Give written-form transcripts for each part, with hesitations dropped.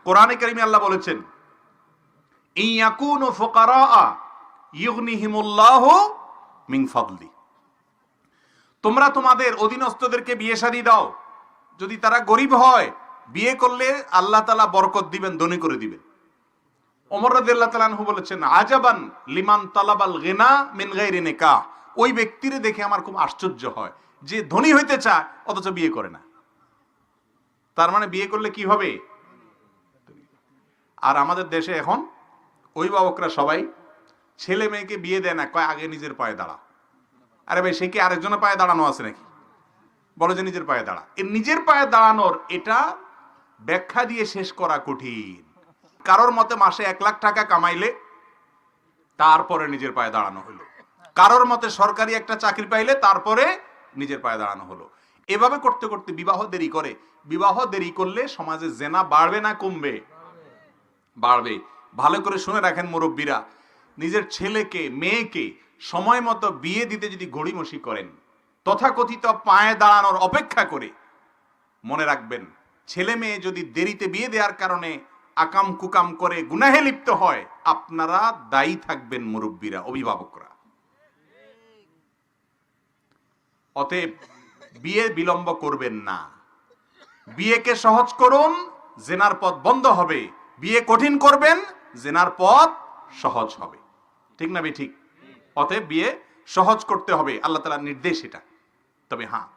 কোরআনে কারিমে আল্লাহ বলেছেন, ইয়াকুনু ফুকারা ইউগনিহিমুল্লাহু মিন ফাদলি। তোমরা তোমাদের অধীনস্থদেরকে বিয়ে শাদী দাও, যদি তারা গরিব হয় বিয়ে করলে আল্লাহ তাআলা বরকত দিবেন, ধনী করে দিবেন। ওমর রাদিয়াল্লাহু তাআলা আনহু বলেছেন, আজাবান লিমান তালাবাল গিনা মিন গায়রি নিকাহ। ওই ব্যক্তিরে দেখে আমার খুব আশ্চর্য হয় যে ধনী হইতে চায় অথচ বিয়ে করে না। তার মানে বিয়ে করলে কি হবে? আর আমাদের দেশে এখন অভিভাবকরা সবাই ছেলে মেয়েকে বিয়ে দেয় না, কয় আগে নিজের পায়ে দাঁড়া। আরে ভাই, সে কি আরেকজনের পায়ে দাঁড়ানো আছে নাকি? বলো যে নিজের পায়ে দাঁড়া। এই নিজের পায়ে দাঁড়ানোর এটা ব্যাখ্যা দিয়ে শেষ করা কঠিন। কারোর মতে মাসে 1 লাখ টাকা কামাইলে তারপরে নিজের পায়ে দাঁড়ানো হলো, কারোর মতে সরকারি একটা চাকরি পাইলে তারপরে নিজের পায়ে দাঁড়ানো হলো। এভাবে করতে করতে বিবাহ দেরি করে। বিবাহ দেরি করলে সমাজে জেনা বাড়বে না কমবে? বাড়বে। ভালো করে শুনে রাখেন মুরব্বীরা, নিজের ছেলেকে মেয়েকে সময় মতো বিয়ে দিতে যদি গড়িমসি করেন, তথাকথিত পায়ে দাঁড়ানোর অপেক্ষা করে, মনে রাখবেন ছেলে মেয়ে যদি দেরিতে বিয়ে দেওয়ার কারণে আকাম কুকাম করে গুনাহে লিপ্ত হয়, আপনারা দায়ী থাকবেন মুরব্বীরা, অভিভাবকরা। অতএব বিয়ে বিলম্ব করবেন না, বিয়েকে সহজ করুন, জেনার পথ বন্ধ হবে। বিয়ে কঠিন করবেন, জেনার পথ সহজ হবে। ঠিক না? ঠিক। অতএব বিয়ে সহজ করতে হবে, আল্লাহ তাআলার নির্দেশ এটা। তবে হ্যাঁ,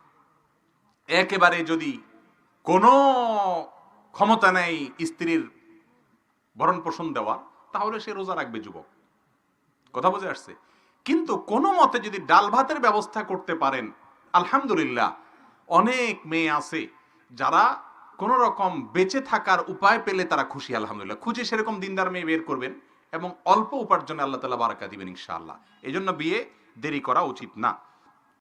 একেবারে যদি কোনো ক্ষমতা নেই স্ত্রীর ভরণ পোষণ দেওয়ার, তাহলে সে রোজা রাখবে যুবক। কথা বুঝে আসছে? কিন্তু কোনো মতে যদি ডাল ভাতের ব্যবস্থা করতে পারেন, আলহামদুলিল্লাহ। অনেক মেয়ে আছে যারা কোন রকম বেঁচে থাকার উপায় পেলে তারা খুশি, আলহামদুলিল্লাহ। খুঁজে সেরকম দিনদার মেয়ে বের করবেন এবং অল্প উপার্জনে আল্লাহ তাআলা বারাকা দিবেন ইনশাআল্লাহ। এই জন্য বিয়ে দেরি করা উচিত না।